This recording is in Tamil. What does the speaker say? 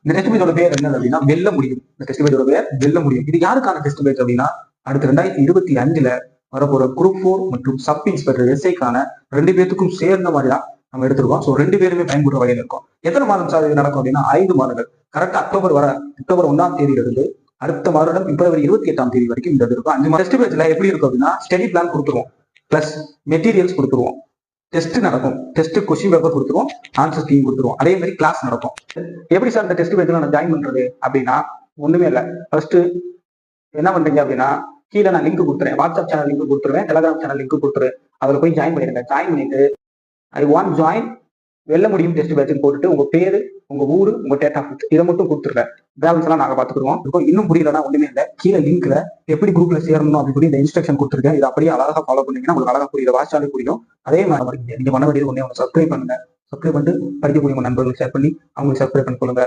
இந்த டெஸ்ட் பேஜோட பேர் என்ன அப்படின்னா வெல்ல முடியும். இந்த டெஸ்ட் பேஜோட பேர் வெல்ல முடியும். இது யாருக்கான டெஸ்ட் பேஜ் அப்படின்னா அடுத்து 2025 வரப்போற குரூப் 4 மற்றும் சப் இன்ஸ்பெக்டர் எஸ்ஐக்கான 2 பேத்துக்கும் சேர்ந்த மாதிரி தான் நம்ம எடுத்திருக்கோம். ஸோ 2 பேருமே பயன்படுற வகையில் இருக்கும். எத்தனை மாதம் சார் இது நடக்கும் அப்படின்னா 5 மாதங்கள். கரெக்டா அக்டோபர் 1ஆம் தேதியிலிருந்து அடுத்த மாதம் பிப்ரவரி 28ஆம் தேதி வரைக்கும் இந்த இருக்கும். 5 மாதம் டெஸ்ட் பேஜ்ல எப்படி இருக்கும் அப்படின்னா ஸ்டடி பிளான் கொடுத்துருவோம், பிளஸ் மெட்டீரியல்ஸ் கொடுத்துருவோம், டெஸ்ட் நடக்கும், டெஸ்ட் கொஸ்டின் பேப்பர் கொடுத்துருவோம், ஆன்சர் ஸ்கீம் கொடுத்துருவோம், அதே மாதிரி கிளாஸ் நடக்கும். எப்படி சார் இந்த டெஸ்ட் பேஜ்ல நான் ஜாயின் பண்றது அப்படின்னா ஒண்ணுமே இல்லை. ஃபர்ஸ்ட் என்ன பண்றீங்க அப்படின்னா கீழே நான் லிங்க் கொடுத்துறேன், வாட்ஸ்அப் சேனல் லிங்க் கொடுத்துருவேன், டெலிகிராம் சேனல் லிங்க் கொடுத்துருவேன். அதில் போய் ஜாயின் பண்ணிடுங்க. ஜாயின் பண்ணிட்டு ஐ வாண்ட் ஜாயின் வெல்ல முடியும் டெஸ்ட் பேட்சுன்னு போட்டுட்டு உங்க பேரு, உங்க ஊரு, உங்க டேட் ஆஃப் பர்த் இதை மட்டும் கொடுத்துருங்க. பேலன்ஸ் எல்லாம் நாங்க பாத்துக்குவோம். இன்னும் புரியலன்னா ஒண்ணுமே இல்லை, கீழே லிங்க்ல எப்படி குரூப்ல சேரணும் அப்படி இந்த இன்ஸ்ட்ரக்ஷன் கொடுத்துருக்கேன். இது அப்படியே அழகா ஃபாலோ பண்ணீங்கன்னா உங்களுக்கு அழகா புரியுது, வாட்சாலே புரியும். அதே மாதிரி நீங்க பண்ண வேண்டியது ஒண்ணே ஒன்று, சப்ஸ்கிரைப் பண்ணுங்க. சப்ஸ்கிரைப் பண்ணிட்டு படிக்கக்கூடிய உங்க நண்பர்களுக்கு ஷேர் பண்ணி அவங்களுக்கு சப்ஸ்கிரைப் பண்ணி சொல்லுங்க.